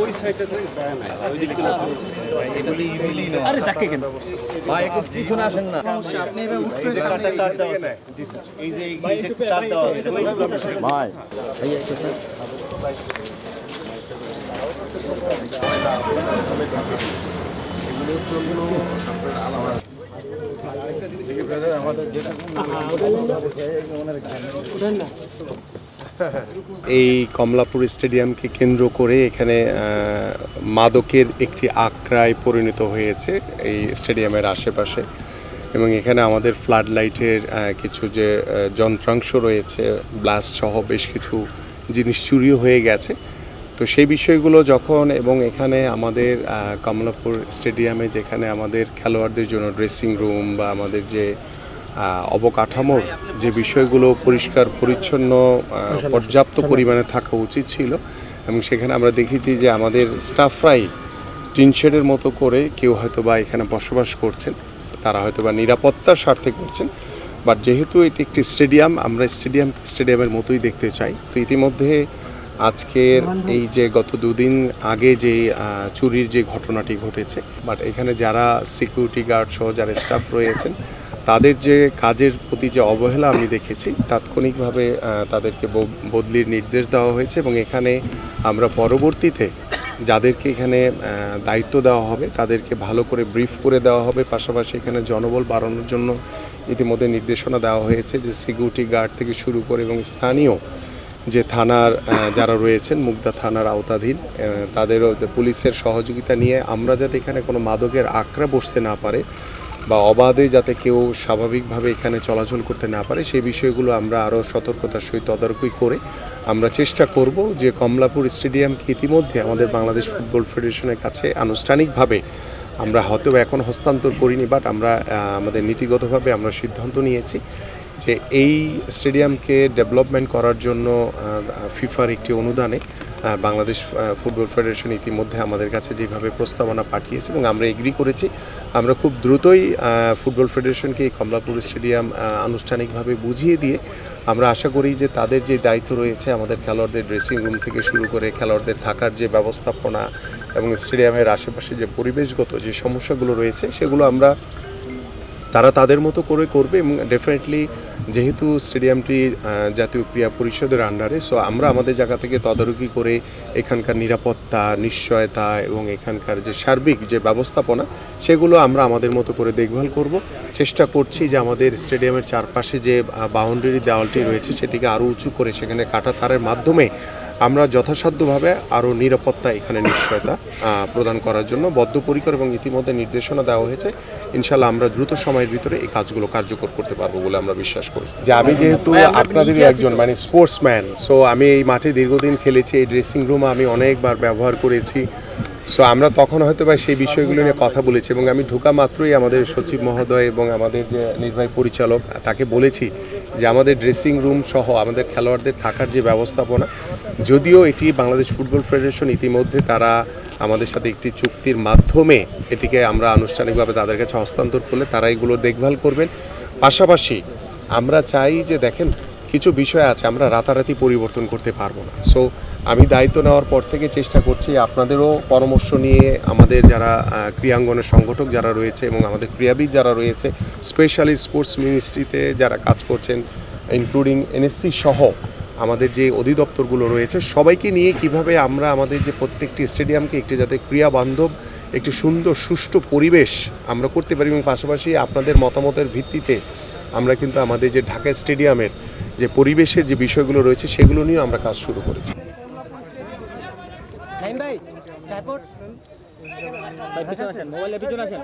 ওই সাইডটাতে ব্যান আছে ওই দিকগুলো এগুলি ইজিলি আরে যাকে কেন ভাই একটু পিছনে আসেন না আপনি এবার উঠতে এই যে কাটা তার দেওয়া আছে জি স্যার এই যে তার দেওয়া আছে ভাই ভাইয়া একটু স্যার এই কমলাপুর স্টেডিয়ামকে কেন্দ্র করে এখানে মাদকের একটি আখড়ায় পরিণত হয়েছে এই স্টেডিয়ামের আশেপাশে এবং এখানে আমাদের ফ্লাড লাইটের কিছু যে যন্ত্রাংশ রয়েছে ব্লাস্ট সহ বেশ কিছু জিনিস চুরিও হয়ে গেছে। তো সেই বিষয়গুলো যখন এবং এখানে আমাদের কমলাপুর স্টেডিয়ামে যেখানে আমাদের খেলোয়াড়দের জন্য ড্রেসিং রুম বা আমাদের যে অবকাঠামোর যে বিষয়গুলো পরিষ্কার পরিচ্ছন্ন পর্যাপ্ত পরিমাণে থাকা উচিত ছিল এবং সেখানে আমরা দেখেছি যে আমাদের স্টাফরাই টিনশেডের মতো করে কেউ হয়তো বা এখানে বসবাস করছেন, তারা হয়তো বা নিরাপত্তার স্বার্থে করছেন, বাট যেহেতু এটি একটি স্টেডিয়াম আমরা স্টেডিয়ামের মতোই দেখতে চাই। তো ইতিমধ্যে আজকের এই যে গত দুদিন আগে যে চুরির যে ঘটনাটি ঘটেছে, বাট এখানে যারা সিকিউরিটি গার্ড সহ যারা স্টাফ রয়েছেন তাদের যে কাজের প্রতি যে অবহেলা আমি দেখেছি, তাৎক্ষণিকভাবে তাদেরকে বদলির নির্দেশ দেওয়া হয়েছে এবং এখানে আমরা পরবর্তীতে যাদেরকে এখানে দায়িত্ব দেওয়া হবে তাদেরকে ভালো করে ব্রিফ করে দেওয়া হবে। পাশাপাশি এখানে জনবল বাড়ানোর জন্য ইতিমধ্যে নির্দেশনা দেওয়া হয়েছে যে সিকিউরিটি গার্ড থেকে শুরু করে এবং স্থানীয় যে থানার যারা রয়েছেন মুগদা থানার আওতাধীন তাদেরও পুলিশের সহযোগিতা নিয়ে আমরা যাতে এখানে কোনো মাদকের আঁকড়া বসতে না পারে বা অবাধে যাতে কেউ স্বাভাবিকভাবে এখানে চলাচল করতে না পারে সেই বিষয়গুলো আমরা আরও সতর্কতার সহিত তদারকি করে আমরা চেষ্টা করব যে কমলাপুর স্টেডিয়ামকে ইতিমধ্যে আমাদের বাংলাদেশ ফুটবল ফেডারেশনের কাছে আনুষ্ঠানিকভাবে আমরা হয়তো এখন হস্তান্তর করিনি, বাট আমরা আমাদের নীতিগতভাবে আমরা সিদ্ধান্ত নিয়েছি যে এই স্টেডিয়ামকে ডেভেলপমেন্ট করার জন্য ফিফার একটি অনুদানে বাংলাদেশ ফুটবল ফেডারেশন ইতিমধ্যে আমাদের কাছে যেভাবে প্রস্তাবনা পাঠিয়েছে এবং আমরা এগ্রি করেছি, আমরা খুব দ্রুতই ফুটবল ফেডারেশনকে এই কমলাপুর স্টেডিয়াম আনুষ্ঠানিকভাবে বুঝিয়ে দিয়ে আমরা আশা করি যে তাদের যে দায়িত্ব রয়েছে আমাদের খেলোয়াড়দের ড্রেসিং রুম থেকে শুরু করে খেলোয়াড়দের থাকার যে ব্যবস্থাপনা এবং স্টেডিয়ামের আশেপাশে যে পরিবেশগত যে সমস্যাগুলো রয়েছে সেগুলো আমরা তারা তাদের মতো করে করবে এবং ডেফিনেটলি যেহেতু স্টেডিয়ামটি জাতীয় ক্রীড়া পরিষদের আন্ডারে, সো আমরা আমাদের জায়গা থেকে তদারকি করে এখানকার নিরাপত্তা নিশ্চয়তা এবং এখানকার যে সার্বিক যে ব্যবস্থাপনা সেগুলো আমরা আমাদের মতো করে দেখভাল করব। চেষ্টা করছি যে আমাদের স্টেডিয়ামের চারপাশে যে বাউন্ডারি দেওয়ালটি রয়েছে সেটিকে আরও উঁচু করে সেখানে কাটা তারের মাধ্যমে আমরা যথাসাধ্যভাবে আরও নিরাপত্তা এখানে নিশ্চয়তা প্রদান করার জন্য বদ্ধপরিকর এবং ইতিমধ্যে নির্দেশনা দেওয়া হয়েছে। ইনশাল্লাহ আমরা দ্রুত সময়ের ভিতরে এই কাজগুলো কার্যকর করতে পারবো বলে আমরা বিশ্বাস করি। যে আমি যেহেতু আপনাদের একজন স্পোর্টসম্যান, সো আমি এই মাঠে দীর্ঘদিন খেলেছি, এই ড্রেসিং রুম আমি অনেকবার ব্যবহার করেছি, সো আমরা তখন হয়তো বা সেই বিষয়গুলো নিয়ে কথা বলেছি এবং আমি ঢোকা মাত্রই আমাদের সচিব মহোদয় এবং আমাদের যে নির্বাহী পরিচালক তাকে বলেছি যে আমাদের ড্রেসিং রুম সহ আমাদের খেলোয়াড়দের থাকার যে ব্যবস্থাপনা, যদিও এটি বাংলাদেশ ফুটবল ফেডারেশন ইতিমধ্যে তারা আমাদের সাথে একটি চুক্তির মাধ্যমে এটিকে আমরা আনুষ্ঠানিকভাবে তাদের কাছে হস্তান্তর করলে তারা এগুলো দেখভাল করবেন। পাশাপাশি আমরা চাই যে দেখেন কিছু বিষয় আছে আমরা রাতারাতি পরিবর্তন করতে পারবো না, সো আমি দায়িত্ব নেওয়ার পর থেকে চেষ্টা করছি আপনাদেরও পরামর্শ নিয়ে আমাদের যারা ক্রীড়াঙ্গনের সংগঠক যারা রয়েছে এবং আমাদের ক্রীড়াবিদ যারা রয়েছে স্পেশালি স্পোর্টস মিনিস্ট্রিতে যারা কাজ করছেন ইনক্লুডিং এনএসসি সহ আমাদের যে অধিদপ্তরগুলো রয়েছে সবাইকে নিয়ে কিভাবে আমরা আমাদের যে প্রত্যেকটি স্টেডিয়ামকে একটি যাতে ক্রীড়া বান্ধব একটি সুন্দর সুষ্ঠু পরিবেশ আমরা করতে পারি এবং পাশাপাশি আপনাদের মতামতের ভিত্তিতে আমরা কিন্তু আমাদের যে ঢাকা স্টেডিয়ামের যে পরিবেশের যে বিষয়গুলো রয়েছে সেগুলো নিয়েও আমরা কাজ শুরু করেছি। মোবাইলের পিছনে আসেন